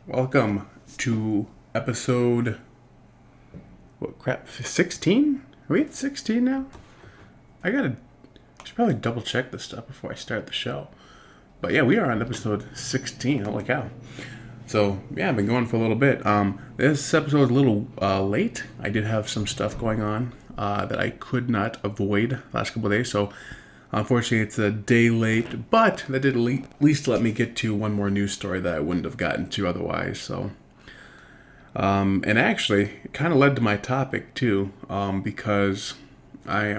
Welcome to episode, 16? Are we at 16 now? I should probably double check this stuff before I start the show. But yeah, we are on episode 16. Holy cow. So yeah, I've been going for a little bit. This episode is a little late. I did have some stuff going on that I could not avoid last couple of days. So unfortunately, it's a day late, but that did at least let me get to one more news story that I wouldn't have gotten to otherwise. So, and actually, it kind of led to my topic too, because I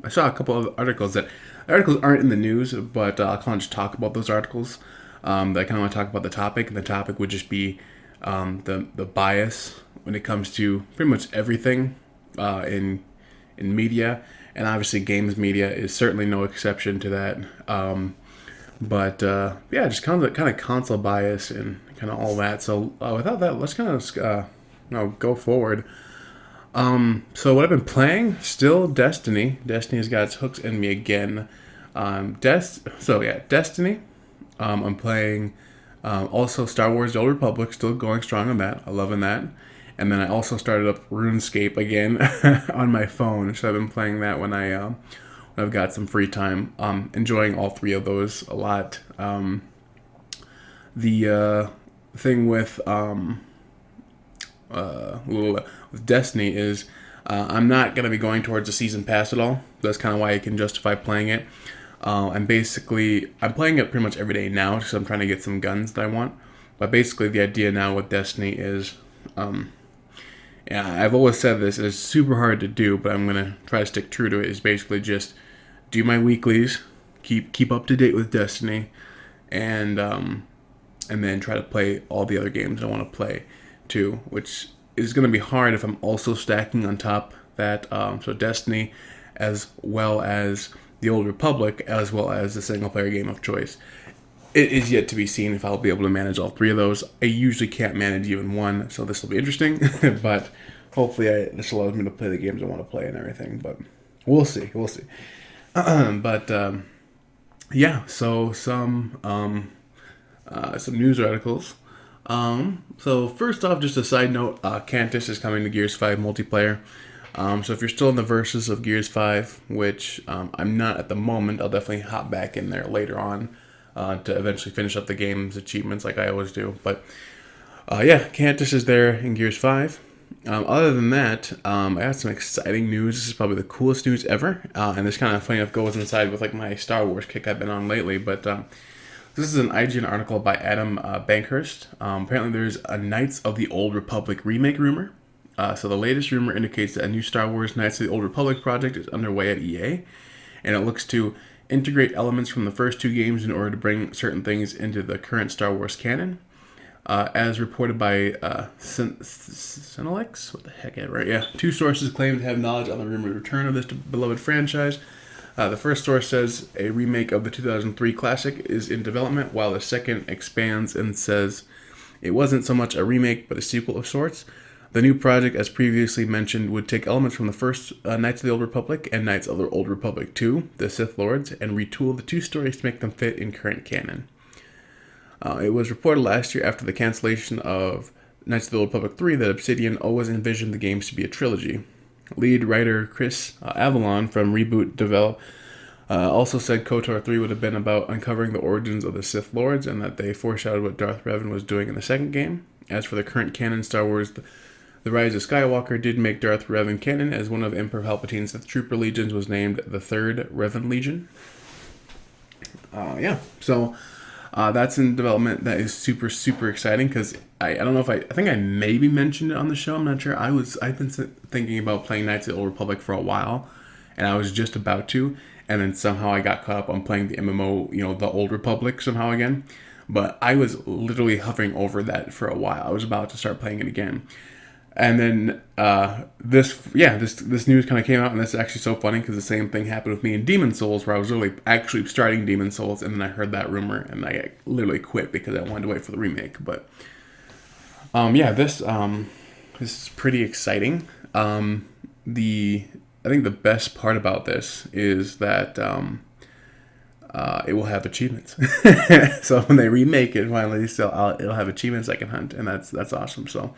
saw a couple of articles that articles aren't in the news, but I'll kind of just talk about those articles. That I kind of want to talk about the topic, and the topic would just be the bias when it comes to pretty much everything in media, and obviously games media is certainly no exception to that. But yeah, just kind of console bias and kind of all that. So without that, let's kind of go forward. So what I've been playing still Destiny. Destiny has got its hooks in me again. Destiny. I'm playing also Star Wars: The Old Republic. Still going strong on that. I'm loving that. And then I also started up RuneScape again on my phone. So I've been playing that when I've got some free time. Enjoying all three of those a lot. The thing with Destiny is I'm not going to be going towards a season pass at all. That's kind of why I can justify playing it. I'm playing it pretty much every day now because I'm trying to get some guns that I want. But basically, the idea now with Destiny is, yeah, I've always said this. It's super hard to do, but I'm gonna try to stick true to it. Is basically just do my weeklies, keep up to date with Destiny, and then try to play all the other games I want to play too, which is going to be hard if I'm also stacking on top that so Destiny as well as the Old Republic as well as the single player game of choice. It is yet to be seen if I'll be able to manage all three of those. I usually can't manage even one, so this will be interesting. But hopefully this allows me to play the games I want to play and everything. But we'll see. Yeah, so some news articles. So first off, just a side note, Cantus is coming to Gears 5 multiplayer. So if you're still in the verses of Gears 5, which I'm not at the moment, I'll definitely hop back in there later on to eventually finish up the game's achievements like I always do. But yeah, Cantus is there in Gears 5. Other than that, I got some exciting news. This is probably the coolest news ever. And this kind of funny enough goes inside with like my Star Wars kick I've been on lately. But this is an IGN article by Adam Bankhurst. Apparently there's a Knights of the Old Republic remake rumor. So the latest rumor indicates that a new Star Wars Knights of the Old Republic project is underway at EA, and it looks to integrate elements from the first two games in order to bring certain things into the current Star Wars canon. As reported by Cinelex, what the heck, right? Yeah, two sources claim to have knowledge on the rumored return of this beloved franchise. The first source says a remake of the 2003 classic is in development, while the second expands and says it wasn't so much a remake but a sequel of sorts. The new project, as previously mentioned, would take elements from the first Knights of the Old Republic and Knights of the Old Republic 2, The Sith Lords, and retool the two stories to make them fit in current canon. It was reported last year after the cancellation of Knights of the Old Republic 3 that Obsidian always envisioned the games to be a trilogy. Lead writer Chris Avalon from Reboot Develop also said KOTOR 3 would have been about uncovering the origins of the Sith Lords and that they foreshadowed what Darth Revan was doing in the second game. As for the current canon, Star Wars The Rise of Skywalker did make Darth Revan canon, as one of Emperor Palpatine's Sith Trooper legions was named the Third Revan Legion. Yeah, so that's in development. That is super, super exciting because I don't know if I think I maybe mentioned it on the show. I'm not sure. I've been thinking about playing Knights of the Old Republic for a while, and I was just about to, and then somehow I got caught up on playing the MMO, the Old Republic somehow again. But I was literally hovering over that for a while. I was about to start playing it again. And then this news kind of came out, and that's actually so funny because the same thing happened with me in Demon Souls, where I was literally actually starting Demon Souls, and then I heard that rumor, and I literally quit because I wanted to wait for the remake. But this is pretty exciting. I think the best part about this is that it will have achievements. So when they remake it finally, it'll have achievements I can hunt, and that's awesome. So,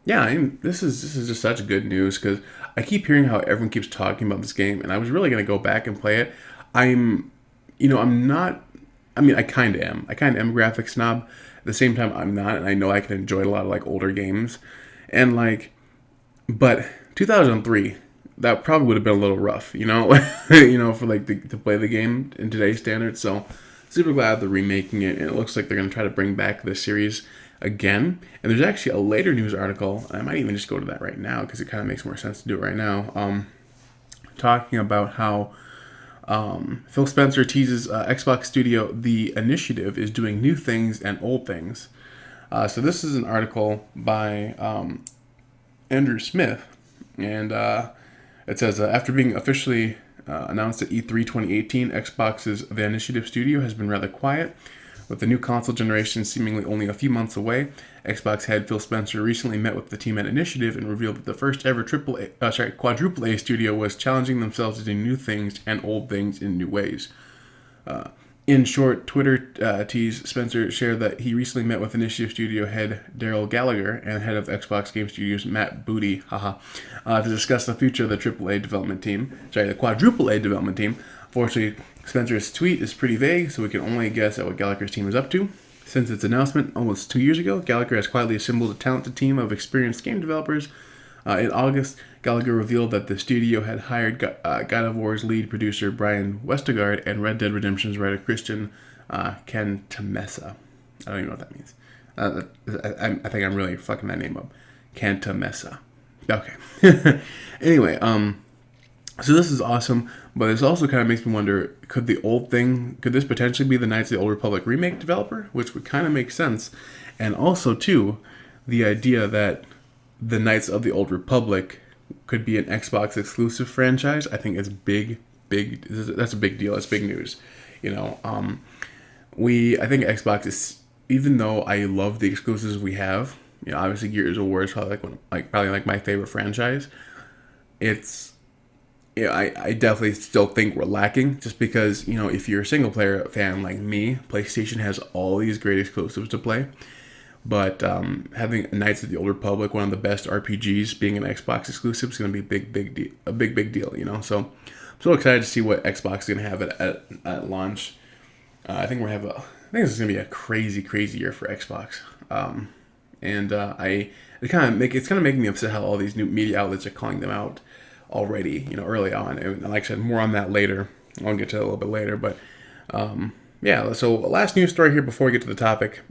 yeah, this is just such good news because I keep hearing how everyone keeps talking about this game, and I was really gonna go back and play it. I'm not. I mean, I kind of am. I kind of am a graphics snob. At the same time, I'm not, and I know I can enjoy a lot of like older games, and like, but 2003, that probably would have been a little rough, for like to play the game in today's standards. So, super glad they're remaking it, and it looks like they're gonna try to bring back the series again. And there's actually a later news article, and I might even just go to that right now because it kind of makes more sense to do it right now. Talking about how Phil Spencer teases Xbox Studio The Initiative is doing new things and old things. So this is an article by Andrew Smith, and it says, after being officially announced at E3 2018, Xbox's The Initiative Studio has been rather quiet. With the new console generation seemingly only a few months away, Xbox head Phil Spencer recently met with the team at Initiative and revealed that the first ever quadruple A studio was challenging themselves to do new things and old things in new ways. In short, Twitter tease Spencer shared that he recently met with Initiative Studio head Daryl Gallagher and head of Xbox Game Studios Matt Booty, to discuss the future of the the quadruple A development team. Fortunately, Spencer's tweet is pretty vague, so we can only guess at what Gallagher's team is up to. Since its announcement almost 2 years ago, Gallagher has quietly assembled a talented team of experienced game developers. In August, Gallagher revealed that the studio had hired God of War's lead producer Brian Westergaard and Red Dead Redemption's writer Christian Cantamessa. I don't even know what that means. I think I'm really fucking that name up. Cantamessa. Okay. Anyway, so this is awesome, but this also kind of makes me wonder, could this potentially be the Knights of the Old Republic remake developer? Which would kind of make sense. And also, too, the idea that the Knights of the Old Republic could be an Xbox exclusive franchise, I think is that's a big deal. That's big news. I think Xbox is, even though I love the exclusives we have, obviously Gears of War is probably probably my favorite franchise. I definitely still think we're lacking just because, if you're a single player fan like me, PlayStation has all these great exclusives to play. But having Knights of the Old Republic, one of the best RPGs, being an Xbox exclusive is going to be a big deal, So I'm so excited to see what Xbox is going to have at launch. I think this is going to be a crazy year for Xbox. It's kind of making me upset how all these new media outlets are calling them out already, early on. And like I said, more on that later. I'll get to it a little bit later, but so last news story here before we get to the topic.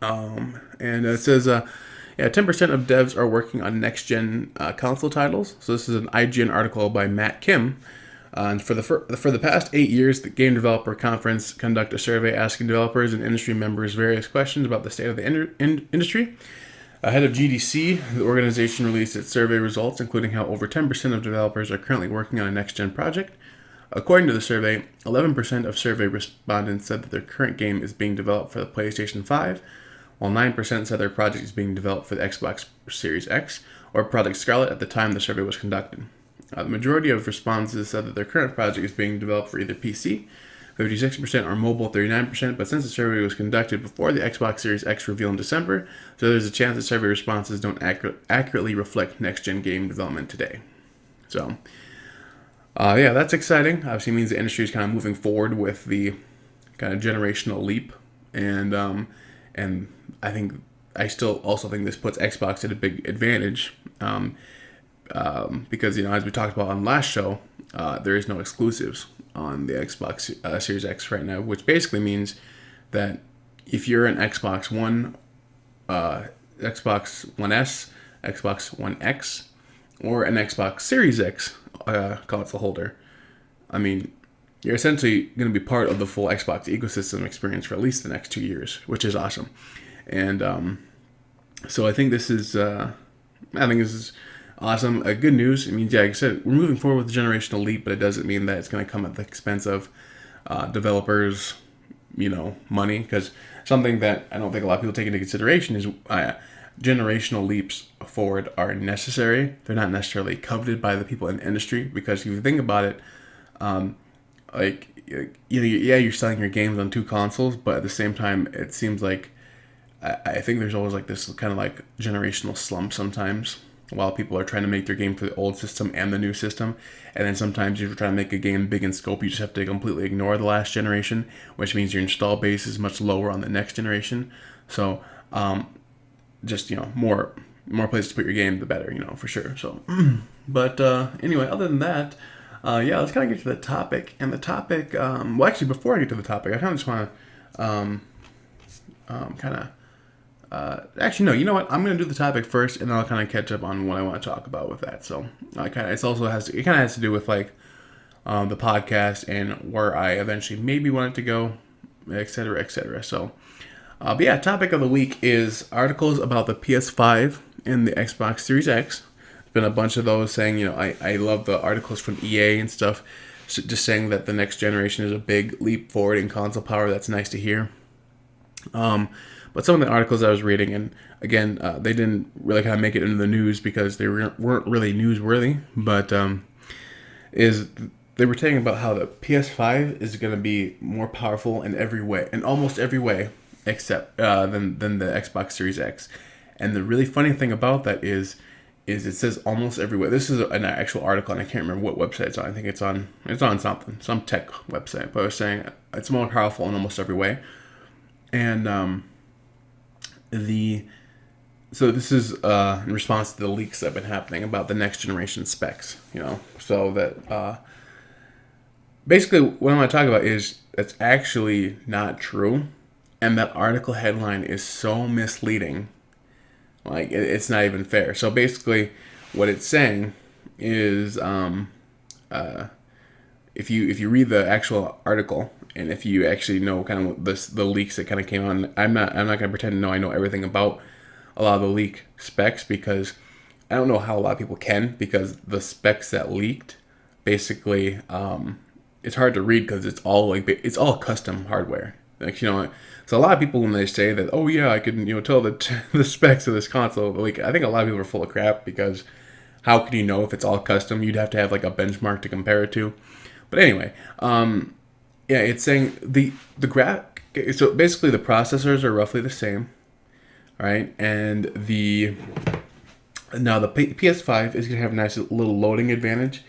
And it says, 10% of devs are working on next-gen console titles. So this is an IGN article by Matt Kim. And for the past 8 years, the Game Developer Conference conduct a survey asking developers and industry members various questions about the state of the industry. Ahead of GDC, the organization released its survey results, including how over 10% of developers are currently working on a next-gen project. According to the survey, 11% of survey respondents said that their current game is being developed for the PlayStation 5, while 9% said their project is being developed for the Xbox Series X or Project Scarlet at the time the survey was conducted. The majority of responses said that their current project is being developed for either PC, 56% or mobile, 39%, but since the survey was conducted before the Xbox Series X reveal in December, so there's a chance that survey responses don't accurately reflect next-gen game development today. So, that's exciting. Obviously means the industry is kind of moving forward with the kind of generational leap, and I still also think this puts Xbox at a big advantage, because as we talked about on last show, there is no exclusives on the Xbox Series X right now, which basically means that if you're an Xbox One, Xbox One S, Xbox One X, or an Xbox Series X console holder, you're essentially going to be part of the full Xbox ecosystem experience for at least the next 2 years, which is awesome. And so I think this is awesome. Good news. It means, like I said, we're moving forward with the generational leap, but it doesn't mean that it's going to come at the expense of developers, money. Because something that I don't think a lot of people take into consideration is generational leaps forward are necessary. They're not necessarily coveted by the people in the industry, because if you think about it, like yeah, you're selling your games on two consoles, but at the same time, it seems like I think there's always like this kind of like generational slump sometimes while people are trying to make their game for the old system and the new system. And then sometimes you're trying to make a game big in scope, you just have to completely ignore the last generation, which means your install base is much lower on the next generation. So just, more places to put your game, the better, for sure. So, but anyway, other than that, yeah, let's kind of get to the topic. And the topic, well, actually, before I get to the topic, I kind of just want to kind of actually, no. You know what? I'm going to do the topic first, and then I'll kind of catch up on what I want to talk about with that. So, it kind of has to do with like the podcast and where I eventually maybe want it to go, et cetera, et cetera. So, but yeah, topic of the week is articles about the PS5 and the Xbox Series X. There's been a bunch of those saying, I love the articles from EA and stuff, just saying that the next generation is a big leap forward in console power. That's nice to hear. But some of the articles I was reading, and again, they didn't really kind of make it into the news because they weren't really newsworthy, but is they were talking about how the PS5 is going to be more powerful in every way, in almost every way, except than the Xbox Series X. And the really funny thing about that is it says almost every way. This is an actual article, and I can't remember what website it's on. I think it's on some tech website, but I was saying it's more powerful in almost every way. And so this is in response to the leaks that have been happening about the next generation specs, so that basically what I want to talk about is that's actually not true, and that article headline is so misleading, like it's not even fair. So basically what it's saying is if you read the actual article, and if you actually know kind of the leaks that kind of came on, I'm not going to pretend to know I know everything about a lot of the leak specs, because I don't know how a lot of people can, because the specs that leaked basically it's hard to read because it's all custom hardware. Like, so a lot of people, when they say that, oh yeah, I can tell the specs of this console, like I think a lot of people are full of crap, because how could you know if it's all custom? You'd have to have like a benchmark to compare it to. But anyway, yeah, it's saying the so basically the processors are roughly the same, right? And now the PS5 is gonna have a nice little loading advantage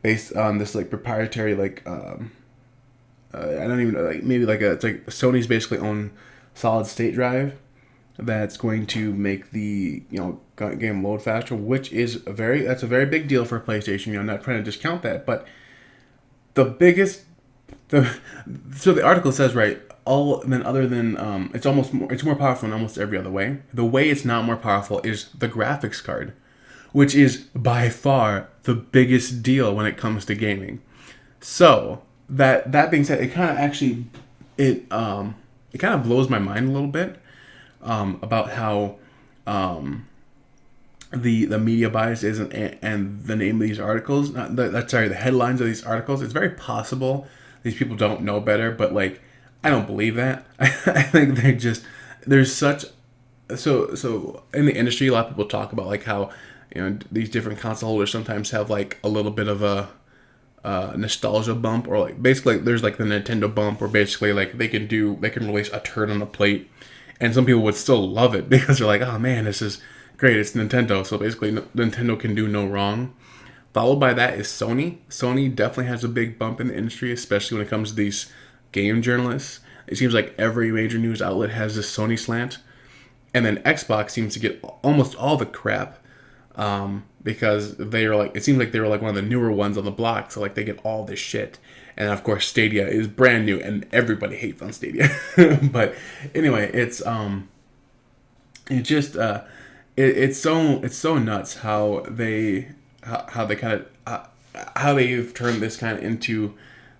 based on this like proprietary like I don't even know, like maybe it's like Sony's basically own solid state drive that's going to make the game load faster, which is that's a very big deal for PlayStation. I'm not trying to discount that, but the biggest so the article says, right, it's more powerful in almost every other way. The way it's not more powerful is the graphics card, which is by far the biggest deal when it comes to gaming. So that being said, it kind of actually it kind of blows my mind a little bit about how the media bias is, and the name of these articles, the headlines of these articles. It's very possible these people don't know better, but like I don't believe that. I think there's such so in the industry, a lot of people talk about like how these different console holders sometimes have like a little bit of a nostalgia bump, or like basically there's like the Nintendo bump, where basically like they can release a turd on a plate, and some people would still love it because they're like, oh man, this is great, it's Nintendo. So basically Nintendo can do no wrong. Followed by that is Sony. Sony definitely has a big bump in the industry, especially when it comes to these game journalists. It seems like every major news outlet has this Sony slant. And then Xbox seems to get almost all the crap because they are like, it seems like they were like one of the newer ones on the block, so like they get all this shit. And of course Stadia is brand new and everybody hates on Stadia. But anyway, it's so nuts how they've turned this kind of into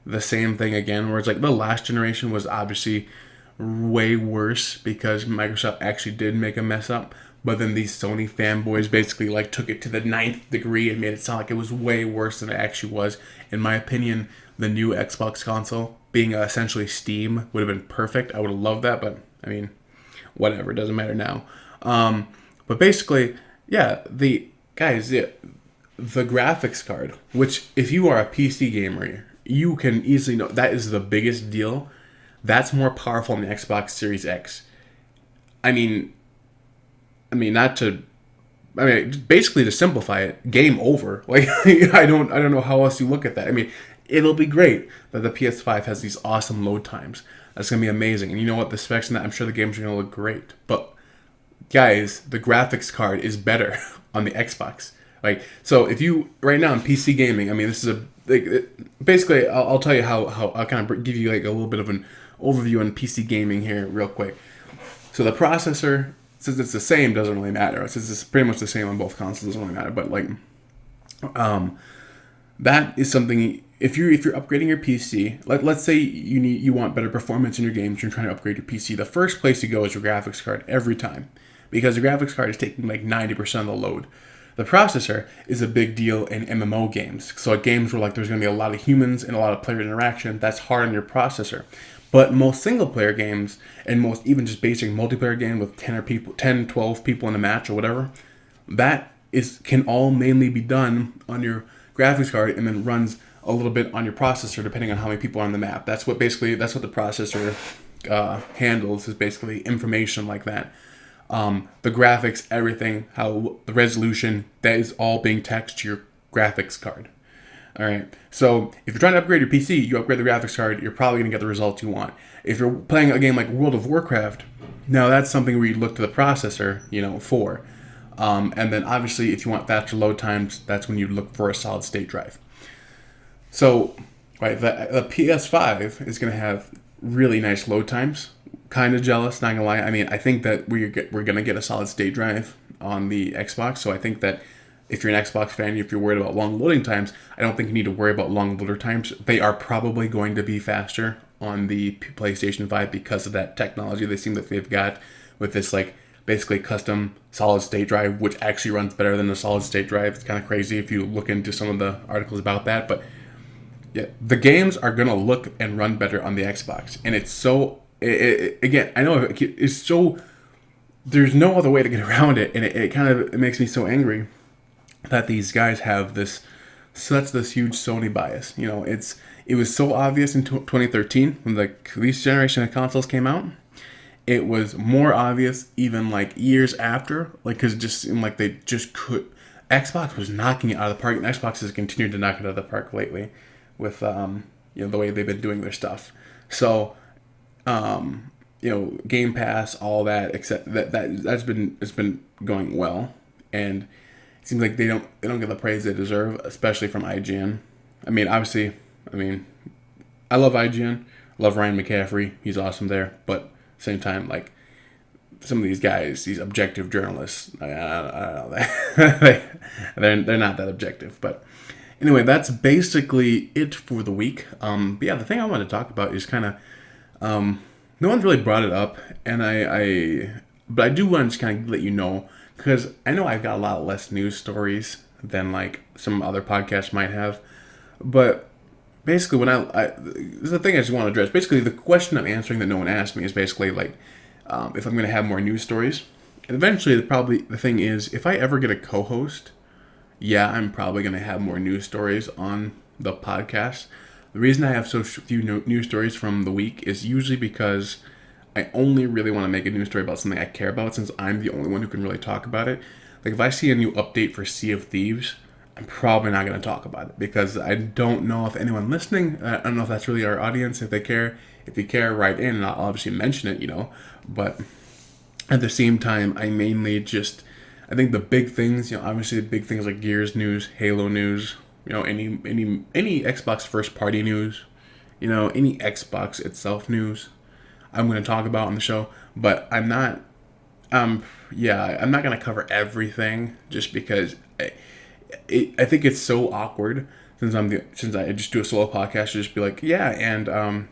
the same thing again, where it's like the last generation was obviously way worse because Microsoft actually did make a mess up, but then these Sony fanboys basically like took it to the 9th degree and made it sound like it was way worse than it actually was. In my opinion, the new Xbox console being essentially Steam would have been perfect. I would have loved that, but I mean, whatever, it doesn't matter now. But basically, yeah, the graphics card, which if you are a PC gamer, you can easily know that is the biggest deal. That's more powerful than the Xbox Series X. I mean, not to. I mean, basically to simplify it, game over. Like I don't know how else you look at that. I mean, it'll be great that the PS5 has these awesome load times. That's gonna be amazing. And you know what? The specs in that, I'm sure the games are gonna look great. But guys, the graphics card is better on the Xbox. Like, so if you right now in PC gaming, I mean, this is a basically. I'll tell you how I'll kind of give you like a little bit of an overview on PC gaming here, real quick. So the processor, since it's the same, doesn't really matter. Since it's pretty much the same on both consoles, doesn't really matter. But like, that is something. If you're upgrading your PC, let's say you want better performance in your games, you're trying to upgrade your PC. The first place you go is your graphics card every time, because the graphics card is taking like 90% of the load. The processor is a big deal in MMO games. So at games where like there's going to be a lot of humans and a lot of player interaction, that's hard on your processor. But most single player games and most even just basic multiplayer game with 10, 12 people in a match or whatever, that can all mainly be done on your graphics card and then runs a little bit on your processor depending on how many people are on the map. That's what the processor handles, is basically information like that. The graphics, everything, how the resolution, that is all being taxed to your graphics card. All right. So if you're trying to upgrade your PC, you upgrade the graphics card, you're probably going to get the results you want. If you're playing a game like World of Warcraft, now that's something where you look to the processor, for. And then obviously, if you want faster load times, that's when you look for a solid state drive. So, right, the PS5 is going to have really nice load times. Kind of jealous, not gonna lie. I mean, I think that we're gonna get a solid state drive on the Xbox. So I think that if you're an Xbox fan, if you're worried about long loading times, I don't think you need to worry about long loader times. They are probably going to be faster on the PlayStation 5 because of that technology they seem that they've got with this like basically custom solid state drive, which actually runs better than the solid state drive. It's kind of crazy if you look into some of the articles about that, but yeah, the games are gonna look and run better on the Xbox, and it's so. Again, I know it's so. There's no other way to get around it, and it makes me so angry that these guys have this huge Sony bias. It was so obvious in 2013 when this generation of consoles came out. It was more obvious even like years after, because it just seemed like they just could. Xbox was knocking it out of the park, and Xbox has continued to knock it out of the park lately with the way they've been doing their stuff. So. Game Pass, all that, except it's been going well, and it seems like they don't get the praise they deserve, especially from IGN. I mean, obviously, I love IGN, I love Ryan McCaffrey, he's awesome there, but at the same time, like some of these guys, these objective journalists, I don't know, they're not that objective, but. Anyway, that's basically it for the week. But yeah, the thing I want to talk about is kind of. No one's really brought it up, and but I do want to just kind of let you know, because I know I've got a lot less news stories than like some other podcasts might have, but basically when this is the thing I just want to address. Basically, the question I'm answering that no one asked me is basically like, if I'm going to have more news stories, and eventually the thing is, if I ever get a co-host, yeah, I'm probably going to have more news stories on the podcast. The reason I have so few news stories from the week is usually because I only really want to make a news story about something I care about, since I'm the only one who can really talk about it. Like if I see a new update for Sea of Thieves, I'm probably not going to talk about it because I don't know if anyone listening, I don't know if that's really our audience, if they care. If you care, write in, and I'll obviously mention it, But at the same time, I mainly I think the big things, obviously the big things like Gears news, Halo news, any Xbox first party news, any Xbox itself news, I'm going to talk about on the show. But I'm not, I'm not going to cover everything just because I think it's so awkward since I just do a solo podcast to just be like, yeah, and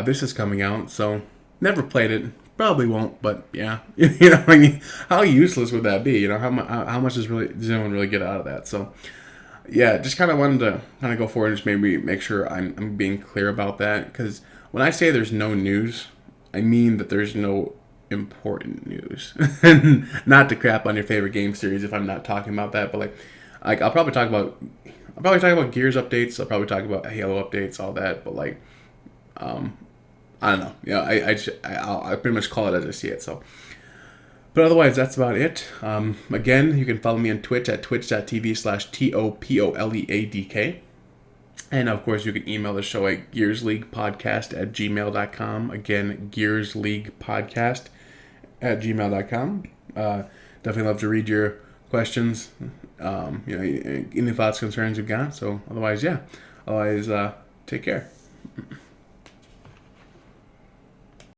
this is coming out, so never played it. Probably won't, but yeah, I mean, how useless would that be? How much does anyone really get out of that? So, yeah, just kind of wanted to kind of go forward and just maybe make sure I'm being clear about that, because when I say there's no news, I mean that there's no important news. Not to crap on your favorite game series if I'm not talking about that, but like, like I'll probably talk about Gears updates. I'll probably talk about Halo updates, all that. But like, I don't know. Yeah, I pretty much call it as I see it. So, but otherwise, that's about it. Again, you can follow me on Twitch at twitch.tv/TOPOLEADK. And of course, you can email the show at gearsleaguepodcast@gmail.com. Again, gearsleaguepodcast@gmail.com. Definitely love to read your questions. Any thoughts, concerns you've got. So otherwise, yeah. Otherwise, take care.